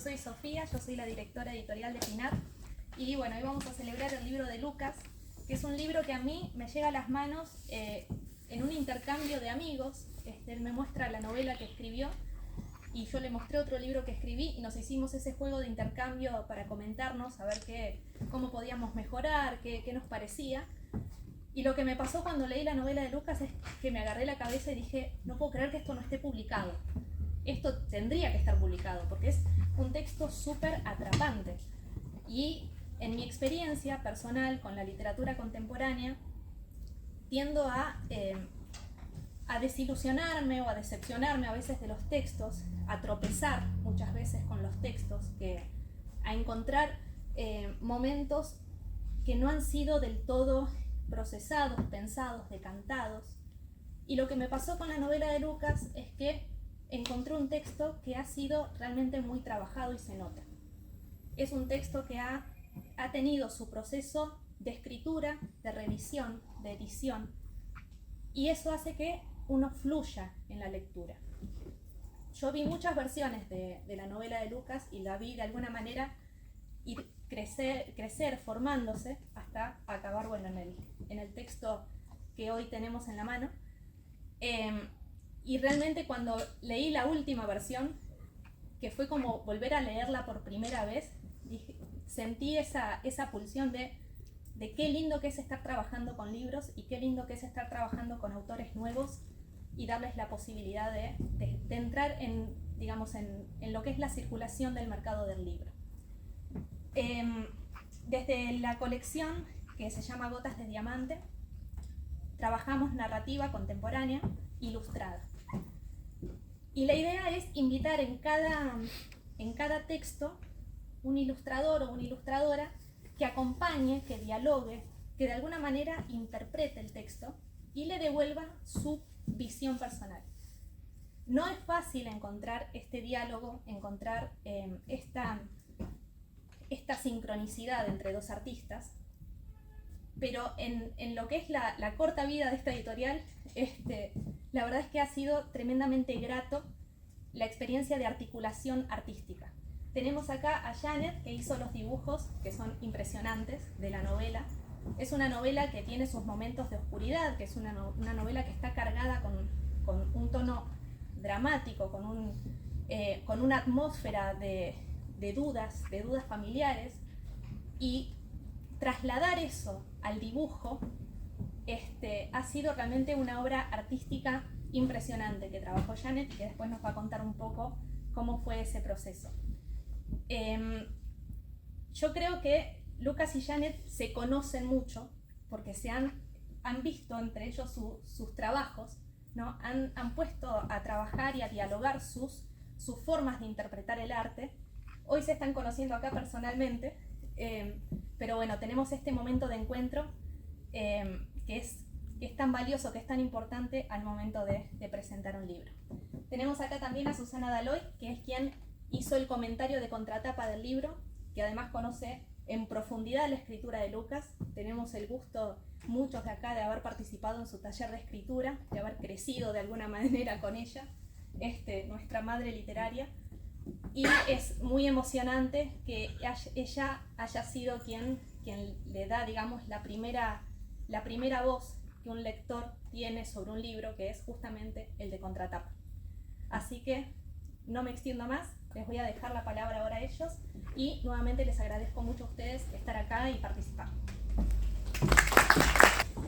soy Sofía, yo soy la directora editorial de Pinar y bueno, hoy vamos a celebrar el libro de Lucas, que es un libro que a mí me llega a las manos en un intercambio de amigos. Él me muestra la novela que escribió y yo le mostré otro libro que escribí y nos hicimos ese juego de intercambio para comentarnos, a ver cómo podíamos mejorar, qué nos parecía. Y lo que me pasó cuando leí la novela de Lucas es que me agarré la cabeza y dije, no puedo creer que esto no esté publicado. Esto tendría que estar publicado porque es un texto súper atrapante. Y en mi experiencia personal con la literatura contemporánea, tiendo a desilusionarme o a decepcionarme a veces de los textos, a tropezar muchas veces con los textos, a encontrar momentos que no han sido del todo procesados, pensados, decantados. Y lo que me pasó con la novela de Lucas es que encontré un texto que ha sido realmente muy trabajado y se nota. Es un texto que ha tenido su proceso de escritura, de revisión, de edición, y eso hace que uno fluya en la lectura. Yo vi muchas versiones de la novela de Lucas y la vi de alguna manera ir crecer formándose hasta acabar en el texto que hoy tenemos en la mano. Y realmente cuando leí la última versión, que fue como volver a leerla por primera vez, sentí esa pulsión de qué lindo que es estar trabajando con libros y qué lindo que es estar trabajando con autores nuevos y darles la posibilidad de entrar en lo que es la circulación del mercado del libro. Desde la colección que se llama Gotas de Diamante, trabajamos narrativa contemporánea ilustrada. Y la idea es invitar en cada texto un ilustrador o una ilustradora que acompañe, que dialogue, que de alguna manera interprete el texto y le devuelva su visión personal. No es fácil encontrar este diálogo, encontrar esta sincronicidad entre dos artistas, pero en lo que es la corta vida de esta editorial, la verdad es que ha sido tremendamente grato la experiencia de articulación artística. Tenemos acá a Janet, que hizo los dibujos, que son impresionantes, de la novela. Es una novela que tiene sus momentos de oscuridad, que es una novela que está cargada con un tono dramático, con una atmósfera de dudas familiares, y trasladar eso al dibujo ha sido realmente una obra artística impresionante que trabajó Janet, que después nos va a contar un poco cómo fue ese proceso. Yo creo que Lucas y Janet se conocen mucho porque han visto entre ellos sus trabajos, ¿no? Han puesto a trabajar y a dialogar sus formas de interpretar el arte. Hoy se están conociendo acá personalmente, pero bueno, tenemos este momento de encuentro que es tan valioso, que es tan importante al momento de presentar un libro. Tenemos acá también a Susana Daloy, que es quien hizo el comentario de contratapa del libro, que además conoce en profundidad la escritura de Lucas. Tenemos el gusto, muchos de acá, de haber participado en su taller de escritura, de haber crecido de alguna manera con ella, nuestra madre literaria. Y es muy emocionante que ella haya sido quien le da, digamos, la primera voz que un lector tiene sobre un libro, que es justamente el de contratapa. Así que no me extiendo más, les voy a dejar la palabra ahora a ellos y nuevamente les agradezco mucho a ustedes estar acá y participar.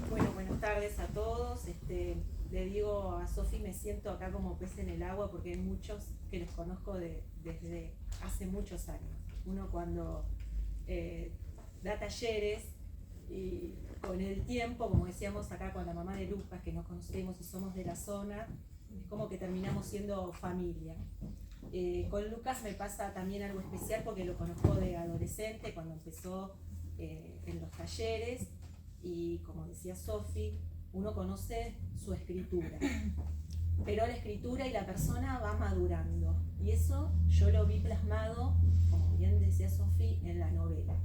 Bueno, buenas tardes a todos. Le digo a Sofi, me siento acá como pez en el agua porque hay muchos que les conozco desde hace muchos años. Uno cuando da talleres y con el tiempo, como decíamos acá con la mamá de Lucas, que nos conocemos y somos de la zona, es como que terminamos siendo familia. Con Lucas me pasa también algo especial porque lo conozco de adolescente, cuando empezó en los talleres, y como decía Sofi, uno conoce su escritura, pero la escritura y la persona va madurando, y eso yo lo vi plasmado, como bien decía Sofi, en la novela.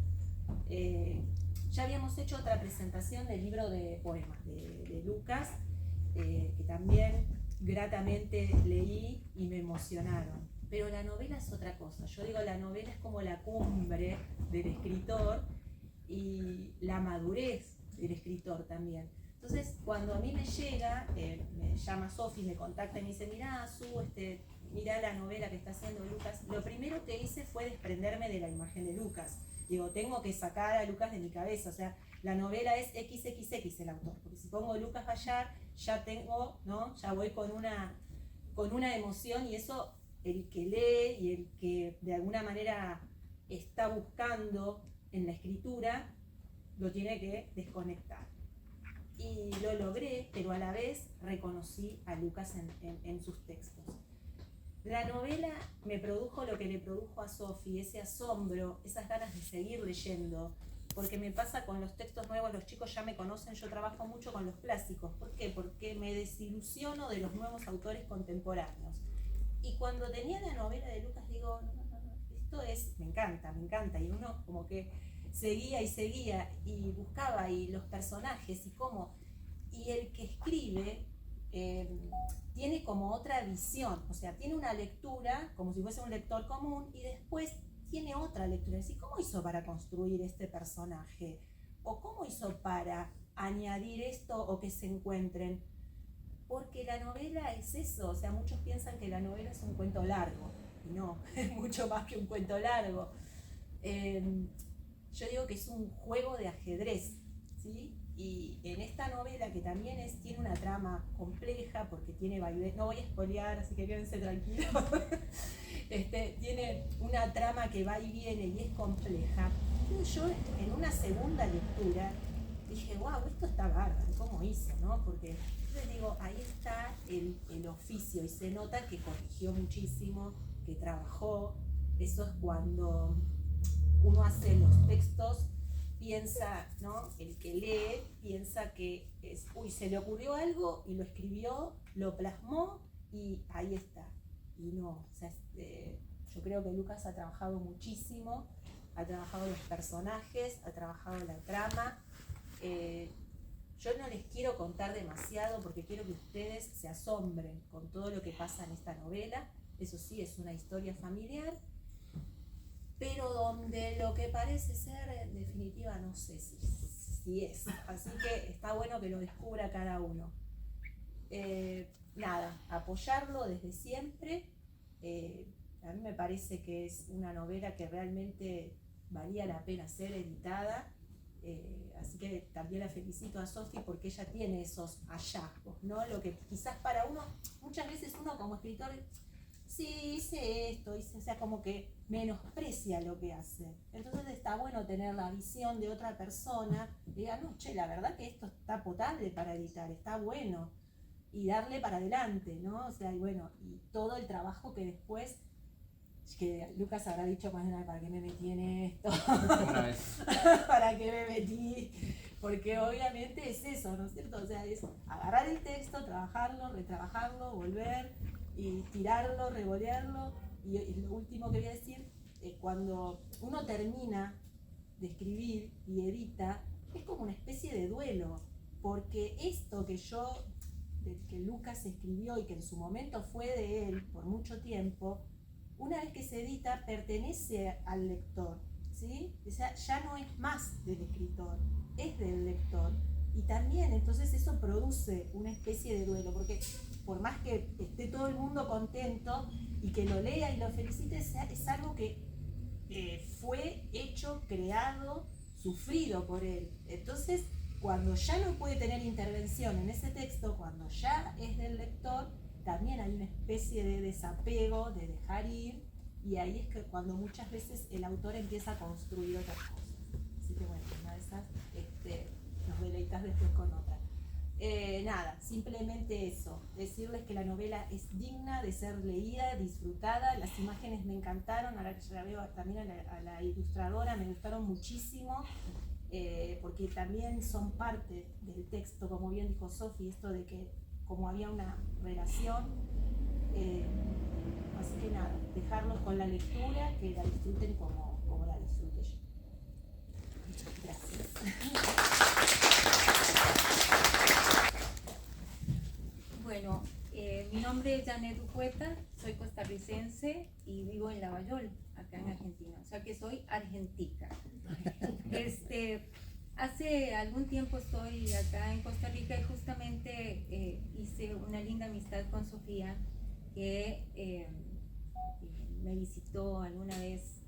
Ya habíamos hecho otra presentación del libro de poemas de Lucas, que también gratamente leí y me emocionaron. pero la novela es otra cosa. Yo digo, la novela es como la cumbre del escritor y la madurez del escritor también. Entonces, cuando a mí me llega, me llama Sofi, me contacta y me dice, mirá, mirá la novela que está haciendo Lucas, lo primero que hice fue desprenderme de la imagen de Lucas. Digo, tengo que sacar a Lucas de mi cabeza, o sea, la novela es XXX el autor, porque si pongo Lucas Bayard, ya tengo, ¿no? Ya voy con una emoción, y eso el que lee y el que de alguna manera está buscando en la escritura, lo tiene que desconectar. Y lo logré, pero a la vez reconocí a Lucas en sus textos. La novela me produjo lo que le produjo a Sofi, ese asombro, esas ganas de seguir leyendo, porque me pasa con los textos nuevos, los chicos ya me conocen, yo trabajo mucho con los clásicos. ¿Por qué? Porque me desilusiono de los nuevos autores contemporáneos. Y cuando tenía la novela de Lucas digo, no, esto es, me encanta, y uno como que seguía y buscaba y los personajes y cómo, y el que escribe tiene como otra visión, o sea, tiene una lectura como si fuese un lector común y después tiene otra lectura, es decir, ¿cómo hizo para construir este personaje? ¿O cómo hizo para añadir esto o que se encuentren? Porque la novela es eso, o sea, muchos piensan que la novela es un cuento largo, y no, es mucho más que un cuento largo. Yo digo que es un juego de ajedrez, ¿sí? Y en esta novela, que también tiene una trama compleja, porque tiene vaivén, no voy a spoilear, así que quédense tranquilos, tiene una trama que va y viene y es compleja. Yo en una segunda lectura dije, wow, esto está bárbaro, ¿cómo hizo? ¿No? Porque entonces digo, ahí está el oficio, y se nota que corrigió muchísimo, que trabajó. Eso es cuando uno hace los textos, piensa, ¿no? El que lee piensa que se le ocurrió algo y lo escribió, lo plasmó y ahí está. Y no, o sea, yo creo que Lucas ha trabajado muchísimo, ha trabajado los personajes, ha trabajado la trama. Yo no les quiero contar demasiado porque quiero que ustedes se asombren con todo lo que pasa en esta novela. Eso sí, es una historia familiar, pero donde lo que parece ser, en definitiva, no sé si es. Así que está bueno que lo descubra cada uno. Nada, apoyarlo desde siempre. A mí me parece que es una novela que realmente valía la pena ser editada. Así que también la felicito a Sofi porque ella tiene esos hallazgos, ¿no? Lo que quizás para uno, muchas veces uno como escritor, sí, hice esto, o sea, como que menosprecia lo que hace. Entonces está bueno tener la visión de otra persona, diga, no, che, la verdad que esto está potable para editar, está bueno, y darle para adelante, ¿no? O sea, y bueno, y todo el trabajo que después, que Lucas habrá dicho, ¿para qué me metí en esto? ¿Para qué me metí? Porque obviamente es eso, ¿no es cierto? O sea, es agarrar el texto, trabajarlo, retrabajarlo, volver y tirarlo, revolearlo. Y lo último que voy a decir, cuando uno termina de escribir y edita, es como una especie de duelo, porque esto que Lucas escribió y que en su momento fue de él por mucho tiempo, una vez que se edita, pertenece al lector, ¿sí? O sea, ya no es más del escritor, es del lector. Y también, entonces, eso produce una especie de duelo, porque por más que esté todo el mundo contento y que lo lea y lo felicite, es algo que fue hecho, creado, sufrido por él. Entonces, cuando ya no puede tener intervención en ese texto, cuando ya es del lector, también hay una especie de desapego, de dejar ir, y ahí es que cuando muchas veces el autor empieza a construir otras cosas. Así que bueno, una de esas nos deleitas después con otra. Nada, simplemente eso, decirles que la novela es digna de ser leída, disfrutada, las imágenes me encantaron, ahora que ya la veo también a la ilustradora, me gustaron muchísimo, porque también son parte del texto, como bien dijo Sofi, esto de que como había una relación, así que nada, dejarlos con la lectura, que la disfruten como la disfruté yo. Gracias. Bueno, mi nombre es Janet Ujueta, soy costarricense. costarricense y vivo en Lavallol, acá en Argentina, o sea que soy argentica. Hace algún tiempo estoy acá en Costa Rica y justamente hice una linda amistad con Sofía, que me visitó alguna vez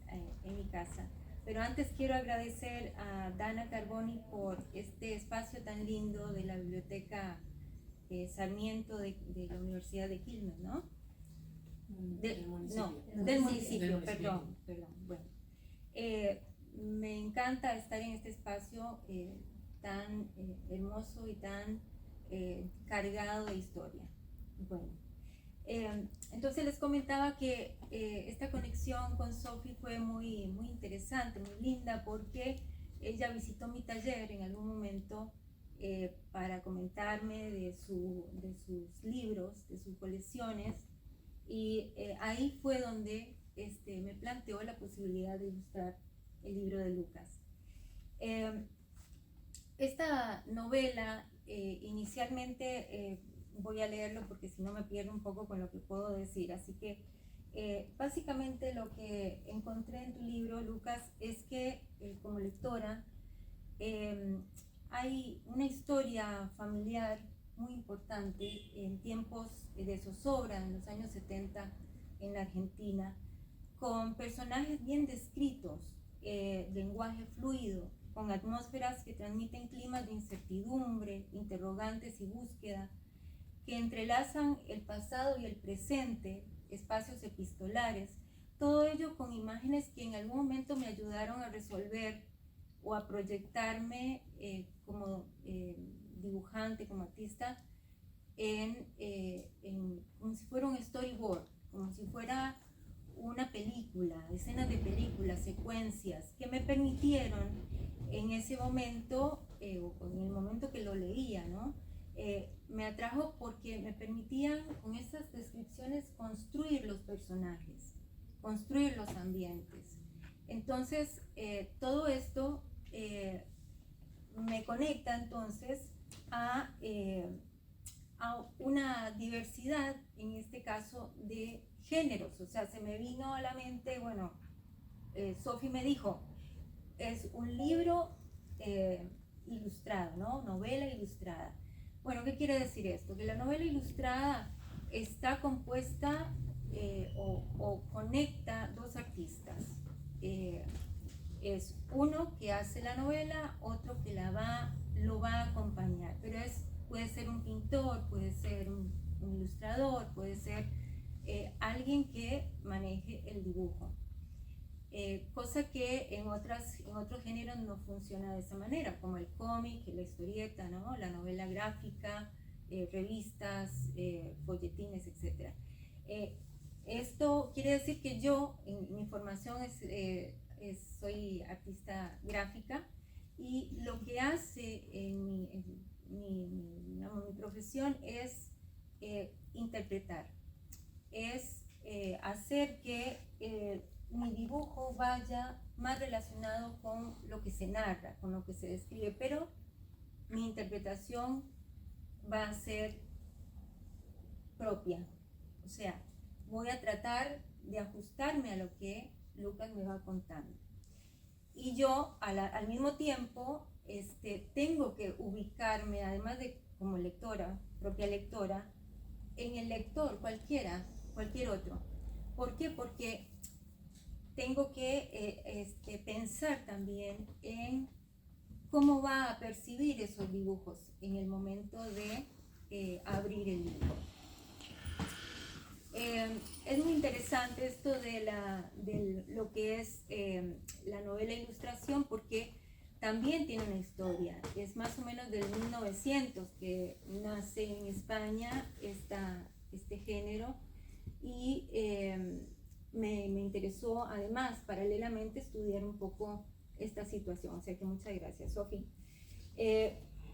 en mi casa. Pero antes quiero agradecer a Dana Carboni por este espacio tan lindo de la biblioteca Sarmiento de la Universidad de Quilmes, ¿no? Del municipio, perdón. Bueno, me encanta estar en este espacio tan hermoso y tan cargado de historia. Bueno, entonces les comentaba que esta conexión con Sophie fue muy, muy interesante, muy linda, porque ella visitó mi taller en algún momento para comentarme de sus libros, de sus colecciones, y ahí fue donde me planteó la posibilidad de ilustrar el libro de Lucas. Esta novela inicialmente voy a leerlo porque si no me pierdo un poco con lo que puedo decir, así que básicamente lo que encontré en tu libro, Lucas, es que como lectora hay una historia familiar muy importante en tiempos de zozobra, en los años 70 en la Argentina, con personajes bien descritos, lenguaje fluido, con atmósferas que transmiten climas de incertidumbre, interrogantes y búsqueda, que entrelazan el pasado y el presente, espacios epistolares, todo ello con imágenes que en algún momento me ayudaron a resolver o a proyectarme como dibujante, como artista, como si fuera un storyboard, como si fuera una película, escenas de películas, secuencias, que me permitieron en ese momento, o en el momento que lo leía, ¿no? Me atrajo porque me permitían con esas descripciones construir los personajes, construir los ambientes. Entonces, todo esto me conecta entonces a una diversidad, en este caso, de géneros. O sea, se me vino a la mente, bueno, Sophie me dijo, es un libro ilustrado, ¿no? Novela ilustrada. Bueno, ¿qué quiere decir esto? Que la novela ilustrada está compuesta o conecta dos artistas. Es uno que hace la novela, otro que lo va a acompañar, pero puede ser un pintor, puede ser un ilustrador, puede ser alguien que maneje el dibujo. Cosa que en otros géneros no funciona de esa manera, como el cómic, la historieta, ¿no? La novela gráfica, revistas, folletines, etc. Esto quiere decir que yo, en mi formación soy artista gráfica, y lo que hace mi profesión es interpretar, es hacer que mi dibujo vaya más relacionado con lo que se narra, con lo que se describe, pero mi interpretación va a ser propia, o sea, voy a tratar de ajustarme a lo que Lucas me va contando. Y yo al mismo tiempo tengo que ubicarme, además de como lectora, propia lectora, en el lector, cualquier otro. ¿Por qué? Porque tengo que pensar también en cómo va a percibir esos dibujos en el momento de abrir el libro. Es muy interesante esto de lo que es la novela ilustración, porque también tiene una historia. Es más o menos del 1900 que nace en España este género, y me interesó además paralelamente estudiar un poco esta situación. O sea que muchas gracias, Sophie.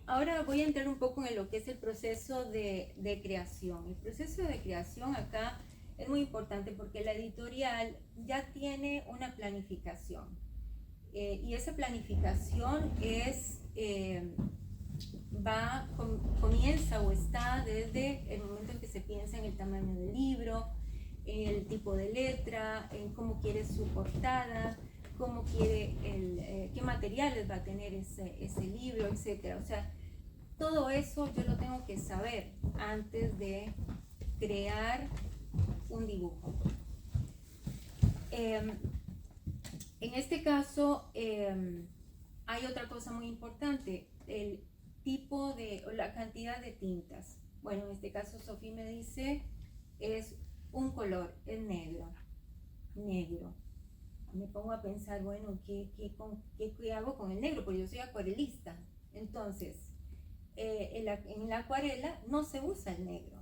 Ahora voy a entrar un poco en lo que es el proceso de creación. El proceso de creación acá es muy importante porque la editorial ya tiene una planificación. Y esa planificación comienza o está desde el momento en que se piensa en el tamaño del libro, el tipo de letra, en cómo quiere su portada, cómo quiere qué materiales va a tener ese libro, etcétera. O sea, todo eso yo lo tengo que saber antes de crear un dibujo. En este caso, hay otra cosa muy importante, el tipo o la cantidad de tintas. Bueno, en este caso Sofía me dice, es un color, es negro. Me pongo a pensar, bueno, ¿qué hago con el negro? Porque yo soy acuarelista. Entonces, en la acuarela no se usa el negro.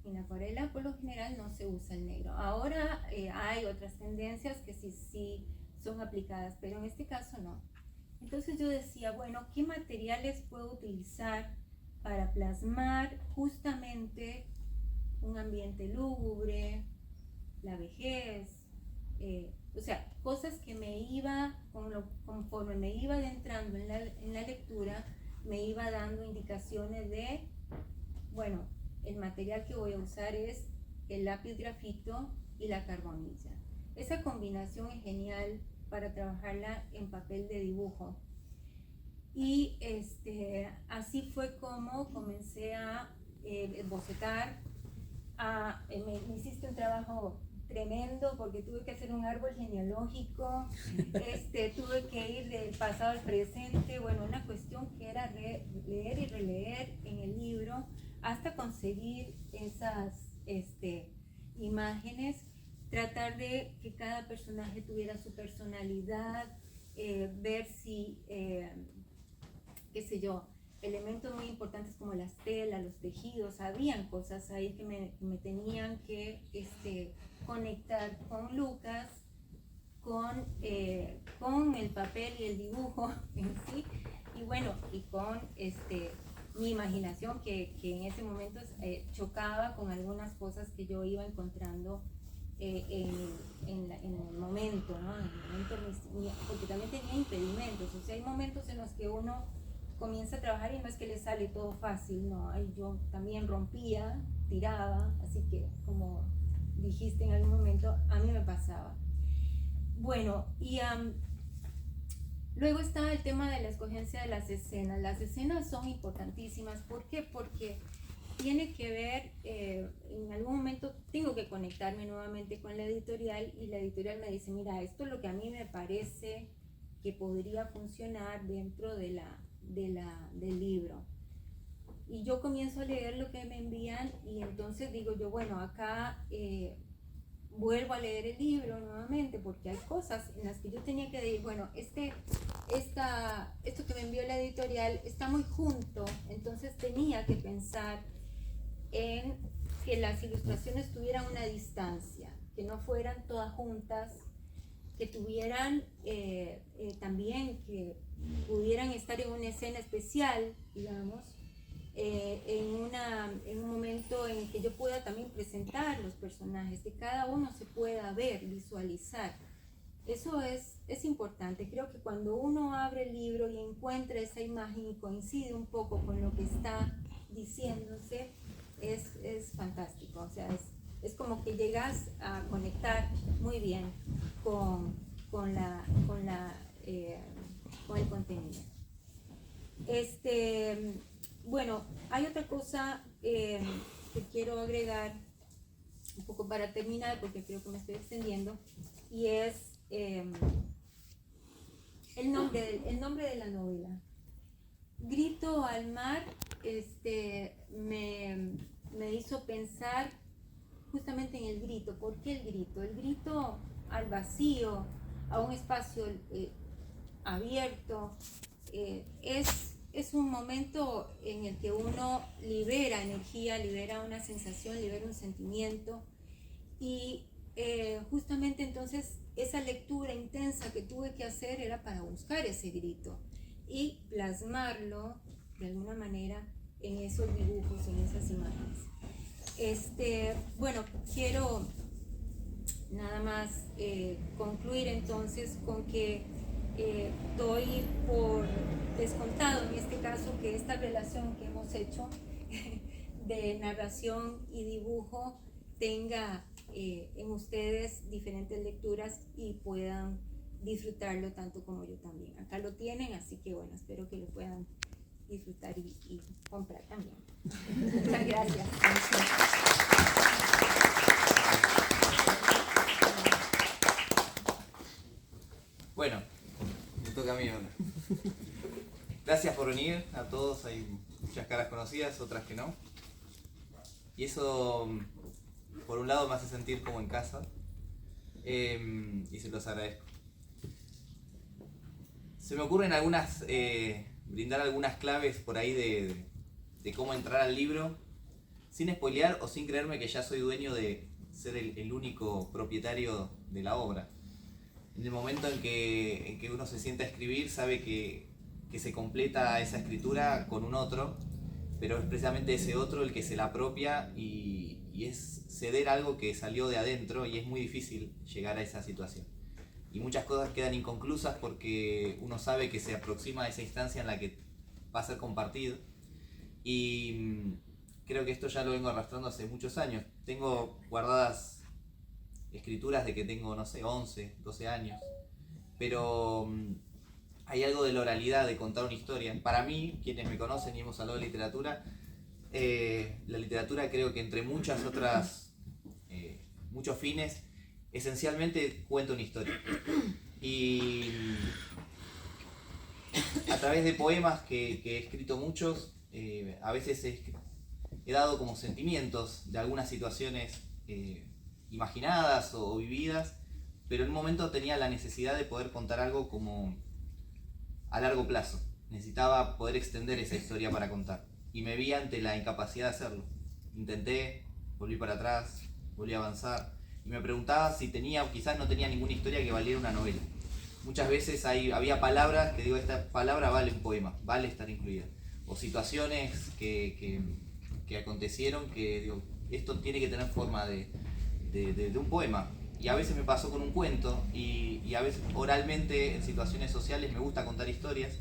En la acuarela, por lo general, no se usa el negro. Ahora hay otras tendencias que sí son aplicadas, pero en este caso no. Entonces yo decía, bueno, ¿qué materiales puedo utilizar para plasmar justamente un ambiente lúgubre, la vejez? O sea, cosas que conforme me iba adentrando en la lectura, me iba dando indicaciones de, bueno, el material que voy a usar es el lápiz grafito y la carbonilla. Esa combinación es genial para trabajarla en papel de dibujo. Y así fue como comencé a bocetar. Me hiciste un trabajo tremendo porque tuve que hacer un árbol genealógico, tuve que ir del pasado al presente, bueno, una cuestión que era leer y releer en el libro hasta conseguir esas imágenes, tratar de que cada personaje tuviera su personalidad, ver si, qué sé yo, elementos muy importantes como las telas, los tejidos, habían cosas ahí que me tenían que conectar con Lucas, con el papel y el dibujo en sí, y bueno, y con mi imaginación que en ese momento chocaba con algunas cosas que yo iba encontrando en el momento, ¿no? En el momento, porque también tenía impedimentos, o sea, hay momentos en los que uno comienza a trabajar y no es que le sale todo fácil, no, yo también rompía, tiraba, así que como dijiste en algún momento, a mí me pasaba. Bueno, y luego está el tema de la escogencia de las escenas. Las escenas son importantísimas. ¿Por qué? Porque tiene que ver, en algún momento tengo que conectarme nuevamente con la editorial y la editorial me dice, mira, esto es lo que a mí me parece que podría funcionar dentro del libro. Y yo comienzo a leer lo que me envían y entonces digo yo, bueno, acá vuelvo a leer el libro nuevamente porque hay cosas en las que yo tenía que decir, bueno, esto que me envió la editorial está muy junto, entonces tenía que pensar en que las ilustraciones tuvieran una distancia, que no fueran todas juntas, que tuvieran también, que pudieran estar en una escena especial, digamos, en un momento en el que yo pueda también presentar los personajes, que cada uno se pueda ver, visualizar. Eso es importante. Creo que cuando uno abre el libro y encuentra esa imagen y coincide un poco con lo que está diciéndose, es fantástico. O sea, es como que llegas a conectar muy bien con el contenido. Bueno, hay otra cosa que quiero agregar un poco para terminar, porque creo que me estoy extendiendo, y es el nombre de la novela. Grito al mar me hizo pensar justamente en el grito. ¿Por qué el grito? El grito al vacío, a un espacio abierto, es un momento en el que uno libera energía, libera una sensación, libera un sentimiento y justamente entonces esa lectura intensa que tuve que hacer era para buscar ese grito y plasmarlo de alguna manera en esos dibujos, en esas imágenes. Bueno, quiero nada más concluir entonces con que doy por descontado en este caso que esta relación que hemos hecho de narración y dibujo tenga en ustedes diferentes lecturas y puedan disfrutarlo tanto como yo también. Acá lo tienen, así que bueno, espero que lo puedan disfrutar y comprar también. Muchas gracias. Bueno, me toca a mí ahora. Gracias por venir a todos, hay muchas caras conocidas, otras que no. Y eso, por un lado, me hace sentir como en casa, y se los agradezco. Se me ocurren brindar algunas claves por ahí de cómo entrar al libro, sin spoilear o sin creerme que ya soy dueño de ser el único propietario de la obra. En el momento en que uno se sienta a escribir, sabe que se completa esa escritura con un otro, pero es precisamente ese otro el que se la apropia y es ceder algo que salió de adentro, y es muy difícil llegar a esa situación. Y muchas cosas quedan inconclusas porque uno sabe que se aproxima a esa instancia en la que va a ser compartido. Y creo que esto ya lo vengo arrastrando hace muchos años. Tengo guardadas escrituras de que tengo, no sé, 11, 12 años. Pero hay algo de la oralidad, de contar una historia. Para mí, quienes me conocen y hemos hablado de literatura, la literatura creo que entre muchas otras, muchos fines, esencialmente cuenta una historia. Y a través de poemas que he escrito muchos, a veces he dado como sentimientos de algunas situaciones imaginadas o vividas, pero en un momento tenía la necesidad de poder contar algo como a largo plazo. Necesitaba poder extender esa historia para contar. Y me vi ante la incapacidad de hacerlo. Intenté, volví para atrás, volví a avanzar. Y me preguntaba si tenía o quizás no tenía ninguna historia que valiera una novela. Muchas veces había palabras que digo, esta palabra vale un poema, vale estar incluida. O situaciones que acontecieron que digo, esto tiene que tener forma de un poema. Y a veces me pasó con un cuento y a veces oralmente en situaciones sociales me gusta contar historias,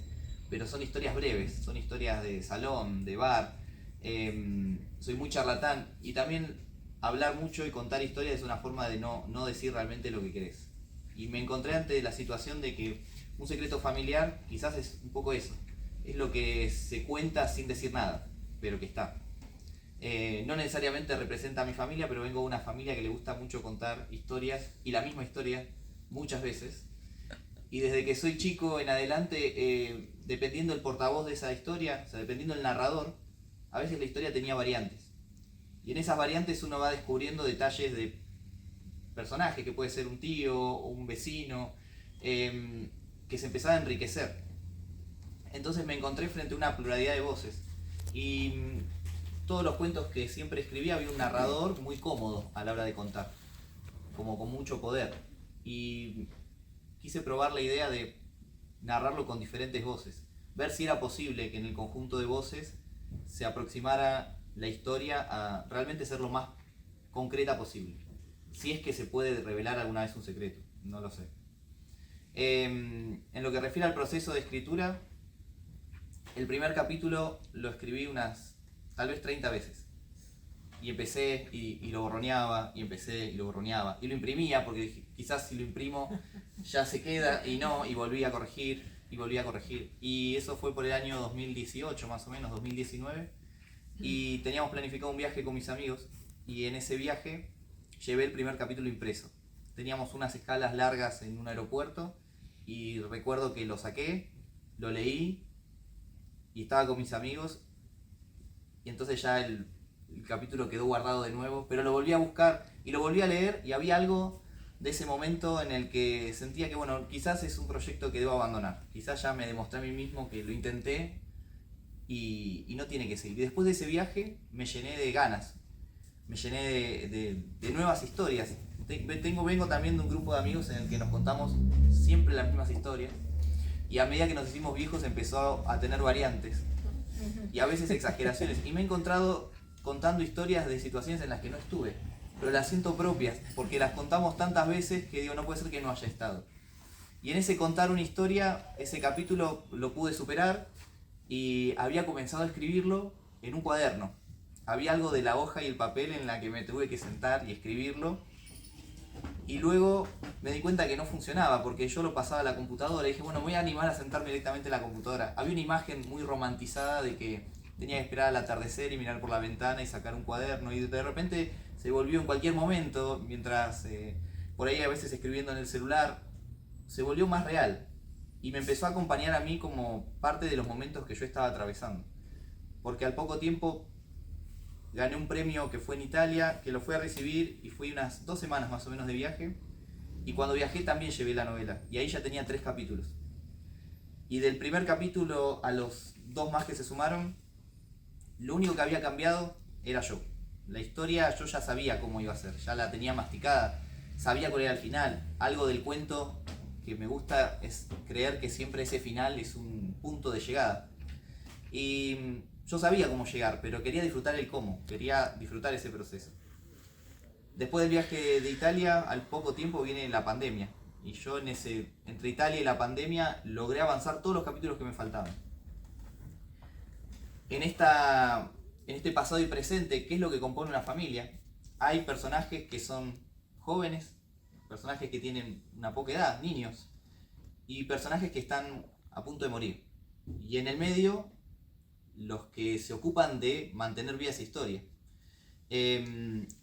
pero son historias breves, son historias de salón, de bar. Soy muy charlatán y también hablar mucho y contar historias es una forma de no decir realmente lo que querés. Y me encontré ante la situación de que un secreto familiar quizás es un poco eso, es lo que se cuenta sin decir nada, pero que está. No necesariamente representa a mi familia, pero vengo de una familia que le gusta mucho contar historias y la misma historia muchas veces. Y desde que soy chico en adelante, dependiendo del portavoz de esa historia, o sea, dependiendo del narrador, a veces la historia tenía variantes. Y en esas variantes uno va descubriendo detalles de personajes, que puede ser un tío o un vecino, que se empezaba a enriquecer. Entonces me encontré frente a una pluralidad de voces. Y todos los cuentos que siempre escribía había un narrador muy cómodo a la hora de contar, como con mucho poder. Y quise probar la idea de narrarlo con diferentes voces, ver si era posible que en el conjunto de voces se aproximara la historia a realmente ser lo más concreta posible. Si es que se puede revelar alguna vez un secreto, no lo sé. En lo que refiere al proceso de escritura, el primer capítulo lo escribí tal vez 30 veces. Y empecé y lo borroneaba, y empecé y lo borroneaba. Y lo imprimía porque dije, quizás si lo imprimo ya se queda, y no, y volví a corregir, y volví a corregir. Y eso fue por el año 2018, más o menos, 2019. Y teníamos planificado un viaje con mis amigos, y en ese viaje llevé el primer capítulo impreso. Teníamos unas escalas largas en un aeropuerto, y recuerdo que lo saqué, lo leí, y estaba con mis amigos, y entonces ya el capítulo quedó guardado de nuevo, pero lo volví a buscar y lo volví a leer, y había algo de ese momento en el que sentía que bueno, quizás es un proyecto que debo abandonar, quizás ya me demostré a mí mismo que lo intenté y no tiene que seguir. Y después de ese viaje me llené de ganas, me llené de nuevas historias. Vengo también de un grupo de amigos en el que nos contamos siempre las mismas historias, y a medida que nos hicimos viejos empezó a tener variantes y a veces exageraciones, y me he encontrado contando historias de situaciones en las que no estuve, pero las siento propias porque las contamos tantas veces que digo, no puede ser que no haya estado. Y en ese contar una historia, ese capítulo lo pude superar, y había comenzado a escribirlo en un cuaderno. Había algo de la hoja y el papel en la que me tuve que sentar y escribirlo, Y luego me di cuenta que no funcionaba, porque yo lo pasaba a la computadora y dije, bueno, me voy a animar a sentarme directamente en la computadora. Había una imagen muy romantizada de que tenía que esperar al atardecer y mirar por la ventana y sacar un cuaderno, y de repente se volvió en cualquier momento, mientras por ahí a veces escribiendo en el celular, se volvió más real. Y me empezó a acompañar a mí como parte de los momentos que yo estaba atravesando. Porque al poco tiempo gané un premio que fue en Italia, que lo fui a recibir y fui unas 2 semanas más o menos de viaje. Y cuando viajé también llevé la novela. Y ahí ya tenía 3 capítulos. Y del primer capítulo a los 2 más que se sumaron, lo único que había cambiado era yo. La historia yo ya sabía cómo iba a ser, ya la tenía masticada, sabía cuál era el final. Algo del cuento que me gusta es creer que siempre ese final es un punto de llegada. Y yo sabía cómo llegar, pero quería disfrutar el cómo, quería disfrutar ese proceso. Después del viaje de Italia, al poco tiempo viene la pandemia. Y yo entre Italia y la pandemia logré avanzar todos los capítulos que me faltaban. En este pasado y presente, ¿qué es lo que compone una familia? Hay personajes que son jóvenes, personajes que tienen una poca edad, niños, y personajes que están a punto de morir. Y en el medio, los que se ocupan de mantener viva esa historia.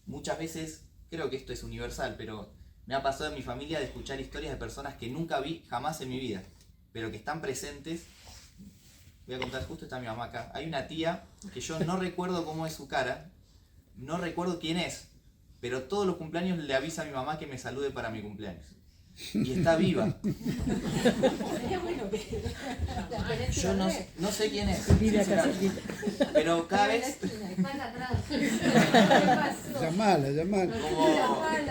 Muchas veces, creo que esto es universal, pero me ha pasado en mi familia de escuchar historias de personas que nunca vi jamás en mi vida, pero que están presentes. Voy a contar, justo está mi mamá acá. Hay una tía que yo no recuerdo cómo es su cara, no recuerdo quién es, pero todos los cumpleaños le avisa a mi mamá que me salude para mi cumpleaños. Y está viva. Yo no sé quién es, pero cada vez Llamala.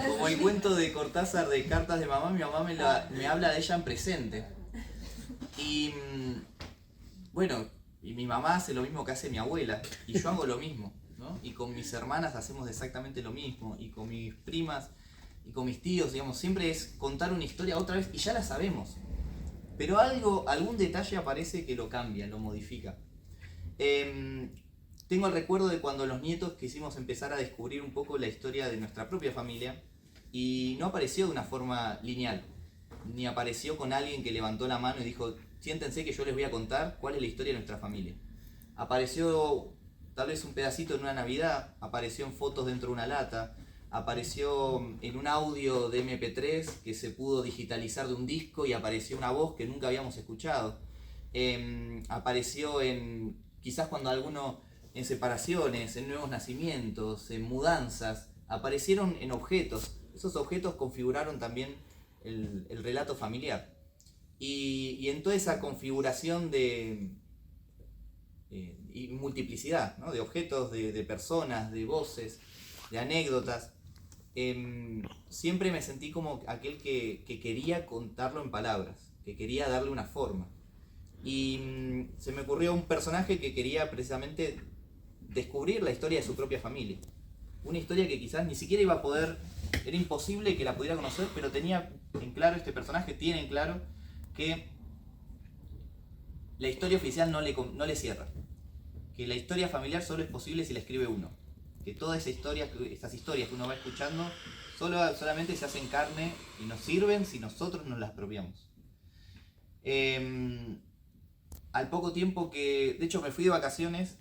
como el cuento de Cortázar de Cartas de Mamá, mi mamá me habla de ella en presente. Y bueno, y mi mamá hace lo mismo que hace mi abuela, y yo hago lo mismo, ¿no? Y con mis hermanas hacemos exactamente lo mismo, y con mis primas, y con mis tíos, digamos, siempre es contar una historia otra vez, y ya la sabemos. Pero algún detalle aparece que lo cambia, lo modifica. Tengo el recuerdo de cuando los nietos quisimos empezar a descubrir un poco la historia de nuestra propia familia, y no apareció de una forma lineal, ni apareció con alguien que levantó la mano y dijo, siéntense que yo les voy a contar cuál es la historia de nuestra familia. Apareció tal vez un pedacito en una Navidad, apareció en fotos dentro de una lata, apareció en un audio de MP3 que se pudo digitalizar de un disco y apareció una voz que nunca habíamos escuchado. Apareció quizás cuando alguno en separaciones, en nuevos nacimientos, en mudanzas, aparecieron en objetos. Esos objetos configuraron también el relato familiar. Y en toda esa configuración y multiplicidad, ¿no? De objetos, de personas, de voces, de anécdotas, siempre me sentí como aquel que quería contarlo en palabras, que quería darle una forma. Y se me ocurrió un personaje que quería precisamente descubrir la historia de su propia familia. Una historia que quizás ni siquiera iba a poder, era imposible que la pudiera conocer, pero tenía en claro, este personaje tiene en claro que la historia oficial no le cierra, que la historia familiar solo es posible si la escribe uno, que todas esas historias que uno va escuchando solamente se hacen carne y nos sirven si nosotros nos las apropiamos. Al poco tiempo de hecho me fui de vacaciones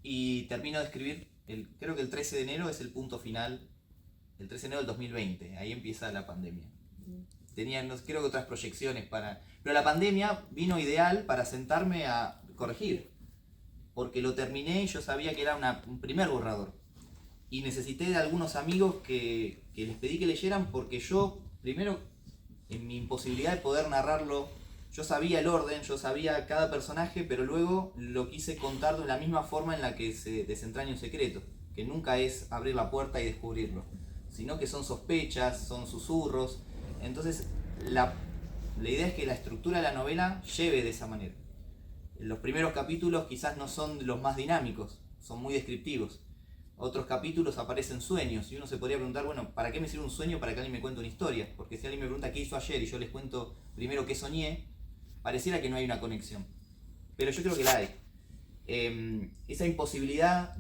y termino de escribir, creo que el 13 de enero es el punto final, el 13 de enero del 2020, ahí empieza la pandemia. Tenía, creo que otras proyecciones pero la pandemia vino ideal para sentarme a corregir, porque lo terminé y yo sabía que era un primer borrador. Y necesité de algunos amigos que les pedí que leyeran, porque yo, primero, en mi imposibilidad de poder narrarlo, yo sabía el orden, yo sabía cada personaje, pero luego lo quise contar de la misma forma en la que se desentraña un secreto, que nunca es abrir la puerta y descubrirlo, sino que son sospechas, son susurros. Entonces, la idea es que la estructura de la novela lleve de esa manera. Los primeros capítulos quizás no son los más dinámicos, son muy descriptivos. Otros capítulos aparecen sueños y uno se podría preguntar, bueno, ¿para qué me sirve un sueño para que alguien me cuente una historia? Porque si alguien me pregunta qué hizo ayer y yo les cuento primero qué soñé, pareciera que no hay una conexión. Pero yo creo que la hay. Esa imposibilidad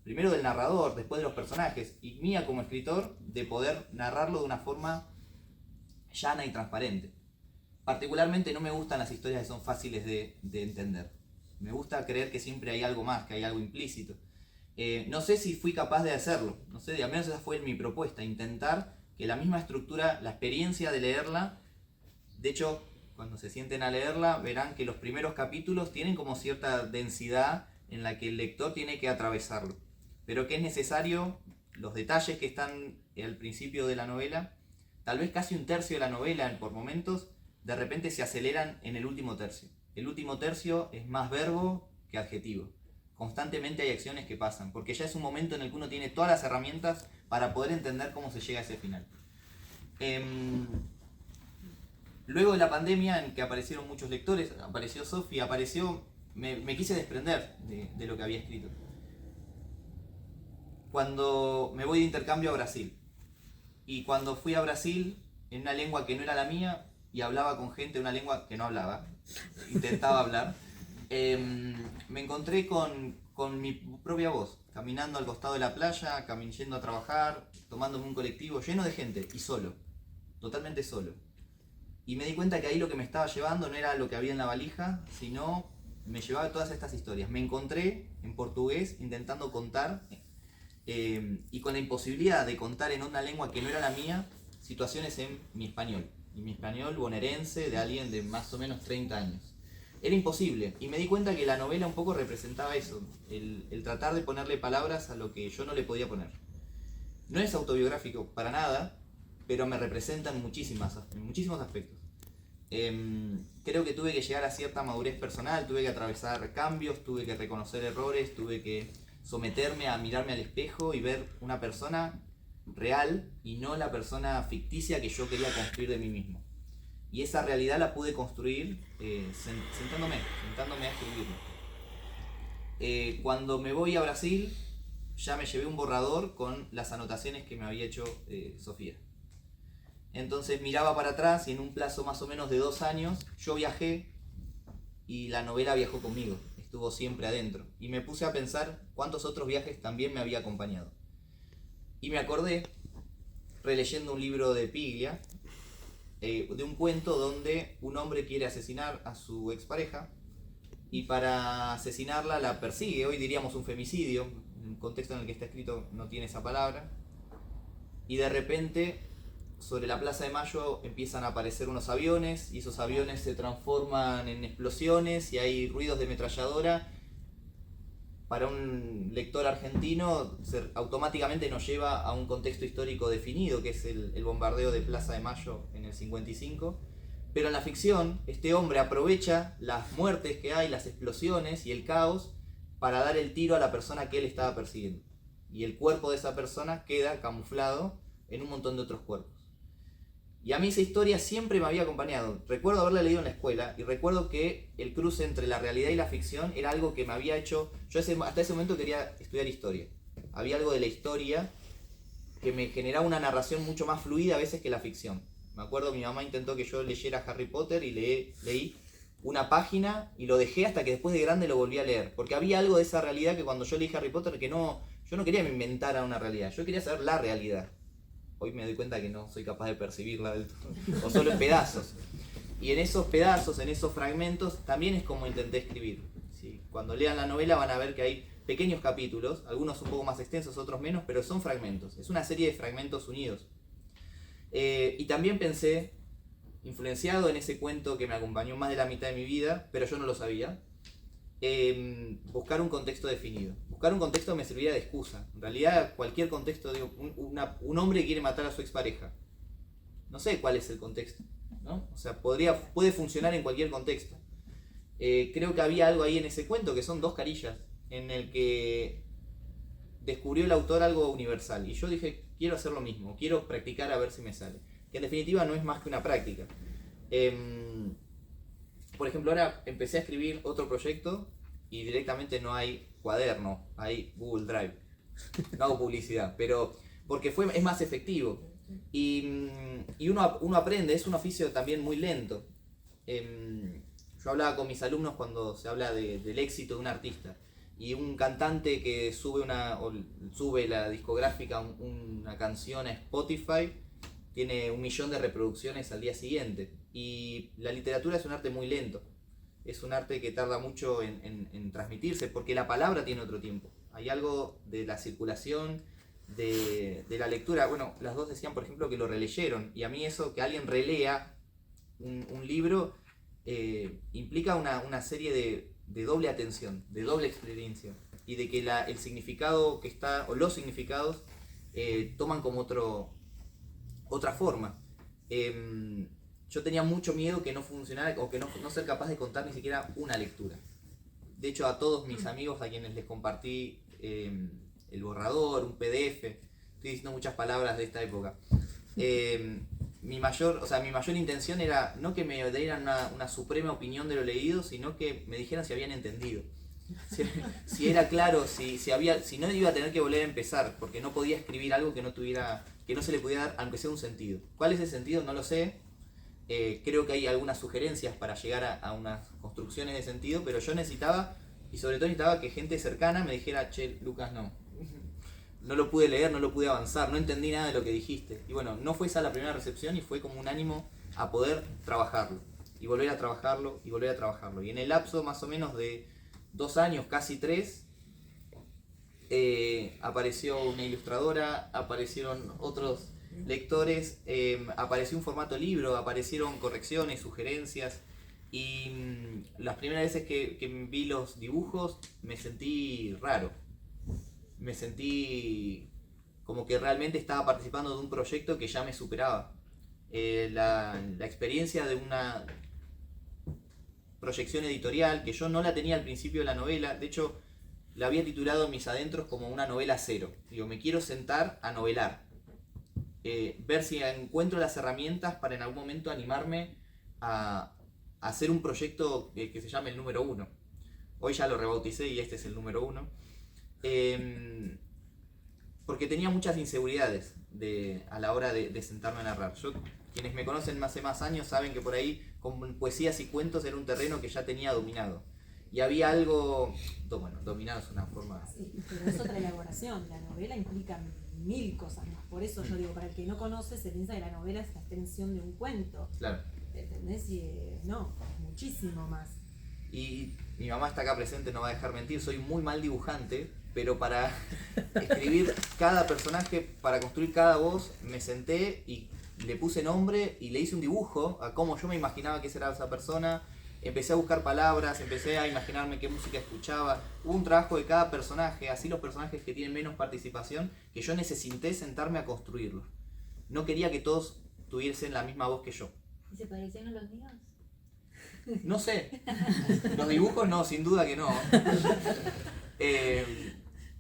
primero del narrador, después de los personajes, y mía como escritor, de poder narrarlo de una forma llana y transparente. Particularmente no me gustan las historias que son fáciles de entender. Me gusta creer que siempre hay algo más, que hay algo implícito. No sé si fui capaz de hacerlo, no sé, al menos esa fue mi propuesta, intentar que la misma estructura, la experiencia de leerla, de hecho, cuando se sienten a leerla, verán que los primeros capítulos tienen como cierta densidad en la que el lector tiene que atravesarlo, pero que es necesario, los detalles que están al principio de la novela, tal vez casi un tercio de la novela por momentos, de repente se aceleran en el último tercio. El último tercio es más verbo que adjetivo. Constantemente hay acciones que pasan, porque ya es un momento en el que uno tiene todas las herramientas para poder entender cómo se llega a ese final. Luego de la pandemia, en que aparecieron muchos lectores, apareció Sofi, me quise desprender de lo que había escrito. Cuando me voy de intercambio a Brasil, y cuando fui a Brasil, en una lengua que no era la mía, y hablaba con gente de una lengua que no hablaba, intentaba hablar, me encontré con mi propia voz, caminando al costado de la playa, yendo a trabajar, tomándome un colectivo lleno de gente y solo, totalmente solo. Y me di cuenta que ahí lo que me estaba llevando no era lo que había en la valija, sino me llevaba todas estas historias. Me encontré en portugués intentando contar y con la imposibilidad de contar en una lengua que no era la mía, situaciones en mi español. Y mi español bonaerense de alguien de más o menos 30 años. Era imposible, y me di cuenta que la novela un poco representaba eso, el tratar de ponerle palabras a lo que yo no le podía poner. No es autobiográfico para nada, pero me representa en muchísimos aspectos. Creo que tuve que llegar a cierta madurez personal, tuve que atravesar cambios, tuve que reconocer errores, tuve que someterme a mirarme al espejo y ver una persona real y no la persona ficticia que yo quería construir de mí mismo. Y esa realidad la pude construir sentándome a escribirlo. Cuando me voy a Brasil, ya me llevé un borrador con las anotaciones que me había hecho Sofía. Entonces miraba para atrás y en un plazo más o menos de 2 años yo viajé y la novela viajó conmigo, estuvo siempre adentro. Y me puse a pensar cuántos otros viajes también me había acompañado. Y me acordé, releyendo un libro de Piglia, de un cuento donde un hombre quiere asesinar a su expareja y para asesinarla la persigue, hoy diríamos un femicidio, en el contexto en el que está escrito no tiene esa palabra, y de repente sobre la Plaza de Mayo empiezan a aparecer unos aviones y esos aviones se transforman en explosiones y hay ruidos de ametralladora. Para un lector argentino automáticamente nos lleva a un contexto histórico definido, que es el bombardeo de Plaza de Mayo en el 55. Pero en la ficción, este hombre aprovecha las muertes que hay, las explosiones y el caos para dar el tiro a la persona que él estaba persiguiendo. Y el cuerpo de esa persona queda camuflado en un montón de otros cuerpos. Y a mí esa historia siempre me había acompañado. Recuerdo haberla leído en la escuela y recuerdo que el cruce entre la realidad y la ficción era algo que me había hecho... Yo hasta ese momento quería estudiar historia. Había algo de la historia que me generaba una narración mucho más fluida a veces que la ficción. Me acuerdo mi mamá intentó que yo leyera Harry Potter y leí una página y lo dejé hasta que después de grande lo volví a leer. Porque había algo de esa realidad que cuando yo leí Harry Potter que yo no quería que me inventara una realidad. Yo quería saber la realidad. Hoy me doy cuenta que no soy capaz de percibirla del todo, o solo en pedazos. Y en esos pedazos, en esos fragmentos, también es como intenté escribir. ¿Sí? Cuando lean la novela van a ver que hay pequeños capítulos, algunos un poco más extensos, otros menos, pero son fragmentos. Es una serie de fragmentos unidos. Y también pensé, influenciado en ese cuento que me acompañó más de la mitad de mi vida, pero yo no lo sabía, buscar un contexto definido. Buscar un contexto me servía de excusa. En realidad, cualquier contexto, digo, un hombre quiere matar a su expareja. No sé cuál es el contexto, ¿no? O sea, puede funcionar en cualquier contexto. Creo que había algo ahí en ese cuento, que son 2 carillas, en el que descubrió el autor algo universal. Y yo dije, quiero hacer lo mismo, quiero practicar a ver si me sale. Que en definitiva no es más que una práctica. Por ejemplo, ahora empecé a escribir otro proyecto y directamente no hay cuaderno, hay Google Drive. No hago publicidad, pero porque es más efectivo. Y uno aprende, es un oficio también muy lento. Yo hablaba con mis alumnos cuando se habla del éxito de un artista. y un cantante que sube la discográfica una canción a Spotify tiene 1 millón de reproducciones al día siguiente. Y la literatura es un arte muy lento, es un arte que tarda mucho en transmitirse, porque la palabra tiene otro tiempo. Hay algo de la circulación, de la lectura. Bueno, las dos decían, por ejemplo, que lo releyeron, y a mí eso, que alguien relea un libro, implica una serie de doble atención, de doble experiencia, y de que el significado que está, o los significados, toman como otra forma. Yo tenía mucho miedo que no funcionara, o que no ser capaz de contar ni siquiera una lectura. De hecho, a todos mis amigos a quienes les compartí el borrador, un PDF, estoy diciendo muchas palabras de esta época, mi mayor intención era no que me dieran una suprema opinión de lo leído, sino que me dijeran si habían entendido. Si era claro, si no iba a tener que volver a empezar, porque no podía escribir algo que no se le pudiera dar, aunque sea un sentido. ¿Cuál es el sentido? No lo sé. Creo que hay algunas sugerencias para llegar a unas construcciones de sentido, pero yo necesitaba, y sobre todo necesitaba que gente cercana me dijera, che, Lucas, no lo pude leer, no lo pude avanzar, no entendí nada de lo que dijiste. Y bueno, no fue esa la primera recepción, y fue como un ánimo a poder trabajarlo, y volver a trabajarlo, y volver a trabajarlo. Y en el lapso más o menos de 2 años, casi 3, apareció una ilustradora, aparecieron otros lectores, apareció un formato libro, aparecieron correcciones, sugerencias, y las primeras veces que vi los dibujos me sentí raro, me sentí como que realmente estaba participando de un proyecto que ya me superaba. La experiencia de una proyección editorial, que yo no la tenía al principio de la novela, de hecho la había titulado en mis adentros como una novela cero. Digo, me quiero sentar a novelar, ver si encuentro las herramientas para en algún momento animarme a hacer un proyecto que se llame el número 1. Hoy ya lo rebauticé y este es el número 1. Porque tenía muchas inseguridades a la hora de sentarme a narrar. Quienes me conocen hace más años saben que por ahí con poesías y cuentos era un terreno que ya tenía dominado. Y había algo, bueno, dominado es una forma... Sí, pero es otra elaboración. La novela implica 1000 cosas más. Por eso yo digo, para el que no conoce, se piensa que la novela es la extensión de un cuento. Claro. ¿Entendés? Y no, muchísimo más. Y mi mamá está acá presente, no va a dejar mentir, soy muy mal dibujante, pero para escribir cada personaje, para construir cada voz, me senté y le puse nombre y le hice un dibujo a cómo yo me imaginaba que era esa persona. Empecé a buscar palabras, empecé a imaginarme qué música escuchaba. Hubo un trabajo de cada personaje, así los personajes que tienen menos participación, que yo necesité sentarme a construirlos. No quería que todos tuviesen la misma voz que yo. ¿Y se parecían a los míos? No sé. Los dibujos no, sin duda que no.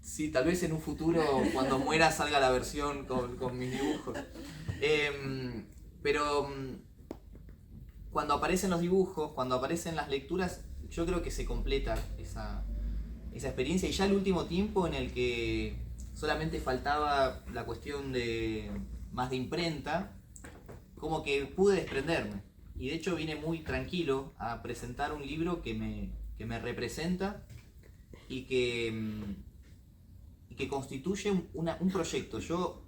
Sí, tal vez en un futuro, cuando muera, salga la versión con mis dibujos. Pero cuando aparecen los dibujos, cuando aparecen las lecturas, yo creo que se completa esa experiencia. Y ya el último tiempo en el que solamente faltaba la cuestión más de imprenta, como que pude desprenderme. Y de hecho vine muy tranquilo a presentar un libro que me representa y que constituye un proyecto. Yo,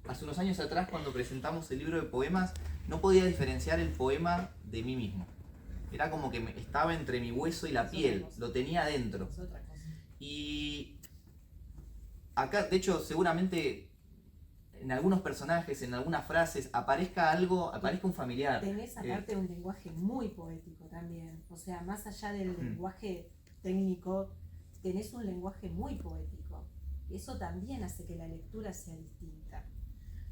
hace unos años atrás, cuando presentamos el libro de poemas, no podía diferenciar el poema de mí mismo. Era como que estaba entre mi hueso y la piel, lo tenía adentro. Es otra cosa. Y acá, de hecho, seguramente en algunos personajes, en algunas frases, aparezca un familiar. Tenés aparte un lenguaje muy poético también. O sea, más allá del lenguaje técnico, tenés un lenguaje muy poético. Eso también hace que la lectura sea distinta.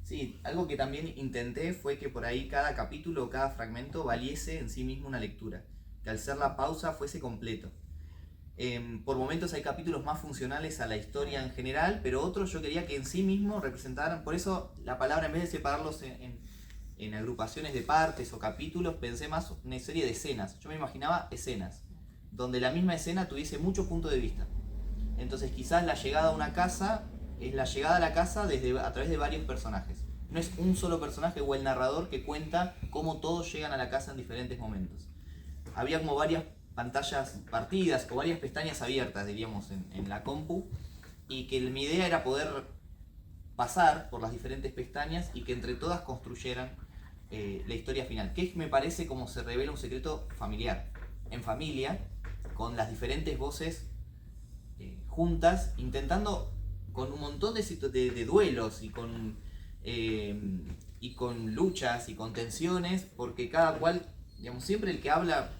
Sí, algo que también intenté fue que por ahí cada capítulo, cada fragmento valiese en sí mismo una lectura. Que al ser la pausa fuese completo. Por momentos hay capítulos más funcionales a la historia en general, pero otros yo quería que en sí mismo representaran. Por eso la palabra, en vez de separarlos en agrupaciones de partes o capítulos, pensé más en una serie de escenas. Yo me imaginaba escenas, donde la misma escena tuviese mucho punto de vista. Entonces quizás la llegada a una casa es la llegada a la casa a través de varios personajes. No es un solo personaje o el narrador que cuenta cómo todos llegan a la casa en diferentes momentos. Había como varias pantallas partidas o varias pestañas abiertas, diríamos, en la compu, y que mi idea era poder pasar por las diferentes pestañas y que entre todas construyeran la historia final, que me parece como se revela un secreto familiar, en familia, con las diferentes voces juntas, intentando con un montón de duelos y con luchas y con tensiones, porque cada cual, digamos, siempre el que habla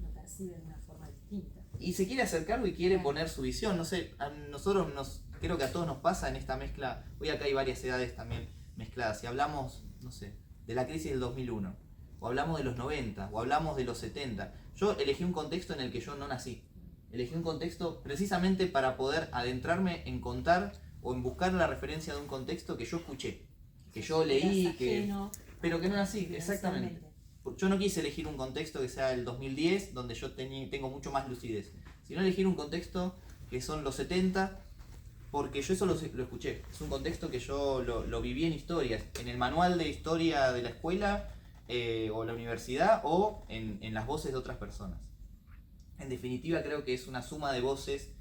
Lo percibe de una forma distinta. y se quiere acercar y quiere poner su visión. No sé, a nosotros creo que a todos nos pasa en esta mezcla. Hoy acá hay varias edades también mezcladas. Si hablamos, no sé, de la crisis del 2001, o hablamos de los 90, o hablamos de los 70. Yo elegí un contexto en el que yo no nací. Elegí un contexto precisamente para poder adentrarme en contar o en buscar la referencia de un contexto que yo escuché, que yo leí, pero que no nací, exactamente. Yo no quise elegir un contexto que sea el 2010, donde yo tengo mucho más lucidez, sino elegir un contexto que son los 70, porque yo eso lo escuché. Es un contexto que yo lo viví en historias, en el manual de historia de la escuela o la universidad, o en las voces de otras personas. En definitiva, creo que es una suma de voces.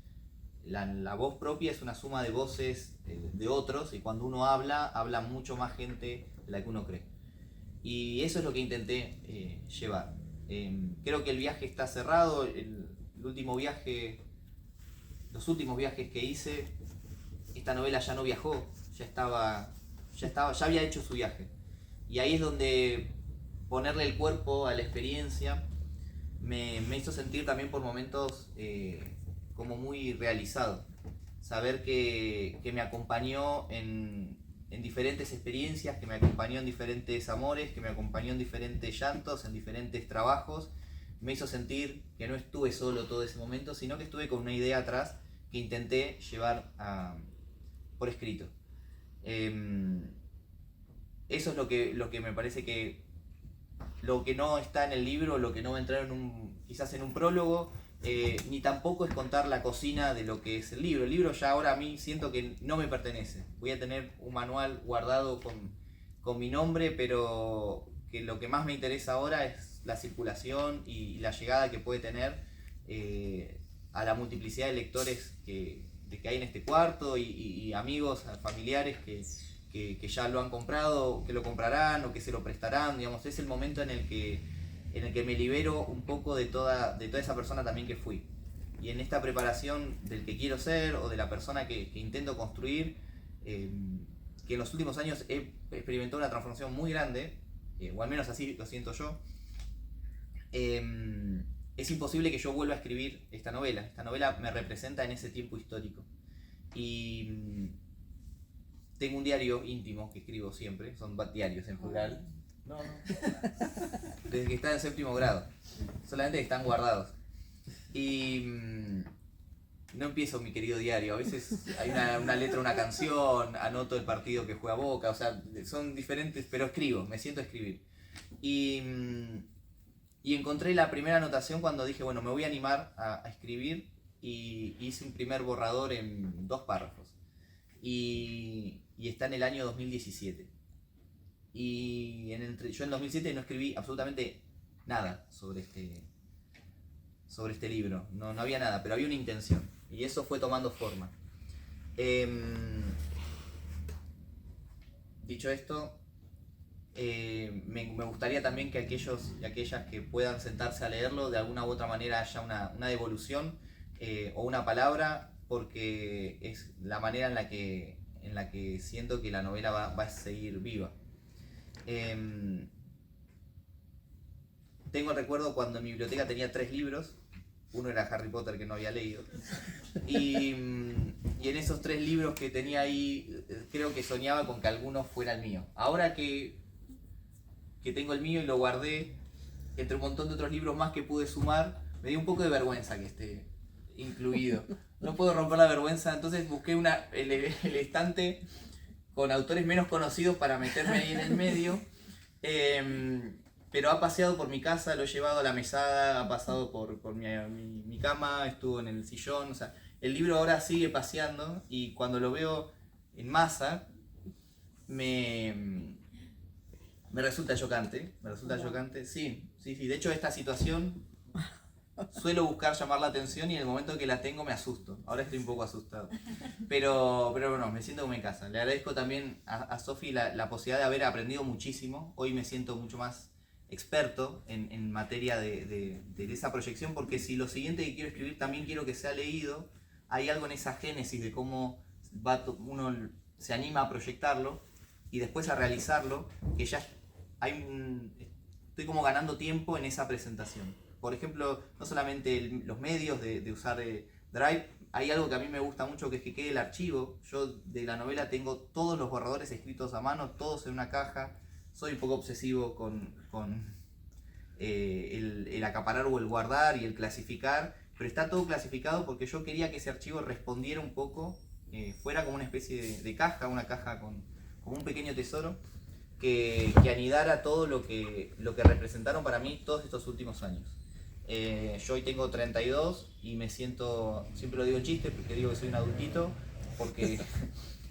La voz propia es una suma de voces de otros, y cuando uno habla mucho más gente de la que uno cree. Y eso es lo que intenté llevar. Creo que el viaje está cerrado. Los últimos viajes que hice, esta novela ya no viajó, ya había hecho su viaje. Y ahí es donde ponerle el cuerpo a la experiencia me hizo sentir también por momentos como muy realizado. Saber que me acompañó en diferentes experiencias, que me acompañó en diferentes amores, que me acompañó en diferentes llantos, en diferentes trabajos, me hizo sentir que no estuve solo todo ese momento, sino que estuve con una idea atrás que intenté llevar por escrito. Eso es lo que me parece que lo que no está en el libro, lo que no va a entrar quizás en un prólogo, ni tampoco es contar la cocina de lo que es el libro. El libro ya ahora a mí siento que no me pertenece. Voy a tener un manual guardado con mi nombre, pero que lo que más me interesa ahora es la circulación y la llegada que puede tener a la multiplicidad de lectores que hay en este cuarto, y amigos, familiares que ya lo han comprado, que lo comprarán o que se lo prestarán. Digamos, es el momento en el que me libero un poco de toda esa persona también que fui. Y en esta preparación del que quiero ser o de la persona que intento construir, que en los últimos años he experimentado una transformación muy grande, o al menos así lo siento yo, es imposible que yo vuelva a escribir esta novela. Esta novela me representa en ese tiempo histórico. Y tengo un diario íntimo que escribo siempre, son diarios en plural. No. Desde que está en 7º grado. Solamente que están guardados. Y no empiezo mi querido diario. A veces hay una letra, una canción, anoto el partido que juega Boca. O sea, son diferentes, pero escribo, me siento a escribir. Y encontré la primera anotación cuando dije, bueno, me voy a animar a escribir, y hice un primer borrador en 2 párrafos. Y está en el año 2017. Y yo en 2007 no escribí absolutamente nada sobre este libro. No había nada, pero había una intención. Y eso fue tomando forma. Dicho esto, me gustaría también que aquellos y aquellas que puedan sentarse a leerlo, de alguna u otra manera haya una devolución o una palabra, porque es la manera en la que siento que la novela va a seguir viva. Tengo el recuerdo cuando en mi biblioteca tenía 3 libros. Uno era Harry Potter, que no había leído, y en esos 3 libros que tenía ahí, creo que soñaba con que alguno fuera el mío. Ahora que tengo el mío y lo guardé entre un montón de otros libros más que pude sumar, me dio un poco de vergüenza que esté incluido. No puedo romper la vergüenza, entonces busqué el estante con autores menos conocidos para meterme ahí en el medio. Pero ha paseado por mi casa, lo he llevado a la mesada, ha pasado por mi cama, estuvo en el sillón. O sea, el libro ahora sigue paseando, y cuando lo veo en masa me resulta chocante. Sí. De hecho, esta situación suelo buscar llamar la atención y en el momento que la tengo me asusto. Ahora estoy un poco asustado. Pero bueno, me siento como en casa. Le agradezco también a Sofi la posibilidad de haber aprendido muchísimo. Hoy me siento mucho más experto en materia de esa proyección, porque si lo siguiente que quiero escribir también quiero que sea leído, hay algo en esa génesis de cómo uno se anima a proyectarlo y después a realizarlo, que ya estoy como ganando tiempo en esa presentación. Por ejemplo, no solamente los medios de usar Drive, hay algo que a mí me gusta mucho, que es que quede el archivo. Yo de la novela tengo todos los borradores escritos a mano, todos en una caja. Soy un poco obsesivo con el acaparar o el guardar y el clasificar, pero está todo clasificado porque yo quería que ese archivo respondiera un poco, fuera como una especie de caja, una caja como un pequeño tesoro, que anidara todo lo que representaron para mí todos estos últimos años. Yo hoy tengo 32 y me siento, siempre lo digo en chiste, porque digo que soy un adultito, porque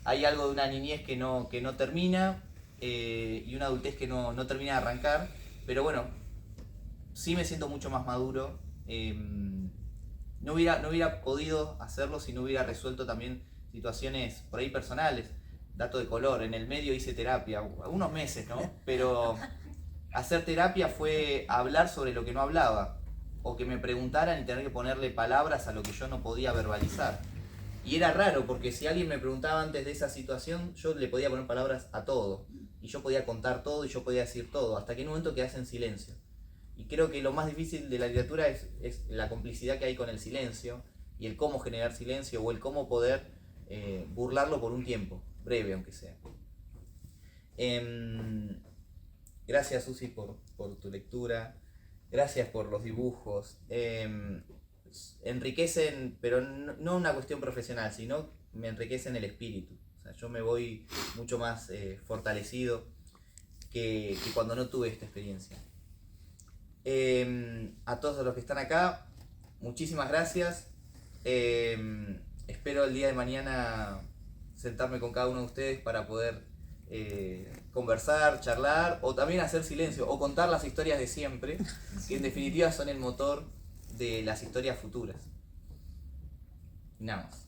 hay algo de una niñez que no termina, y una adultez que no termina de arrancar, pero bueno, sí me siento mucho más maduro. No hubiera podido hacerlo si no hubiera resuelto también situaciones por ahí personales. Dato de color, en el medio hice terapia, unos meses, ¿no? Pero hacer terapia fue hablar sobre lo que no hablaba, o que me preguntaran y tener que ponerle palabras a lo que yo no podía verbalizar. Y era raro, porque si alguien me preguntaba antes de esa situación, yo le podía poner palabras a todo, y yo podía contar todo, y yo podía decir todo, hasta que en un momento quedase en silencio. Y creo que lo más difícil de la literatura es la complicidad que hay con el silencio, y el cómo generar silencio, o el cómo poder burlarlo por un tiempo, breve aunque sea. Gracias, Susi, por tu lectura, gracias por los dibujos. Enriquecen, pero no una cuestión profesional, sino me enriquecen el espíritu. O sea, yo me voy mucho más fortalecido que cuando no tuve esta experiencia. A todos los que están acá, muchísimas gracias. Espero el día de mañana sentarme con cada uno de ustedes para poder conversar, charlar, o también hacer silencio, o contar las historias de siempre, que en definitiva son el motor de las historias futuras. Y nada más.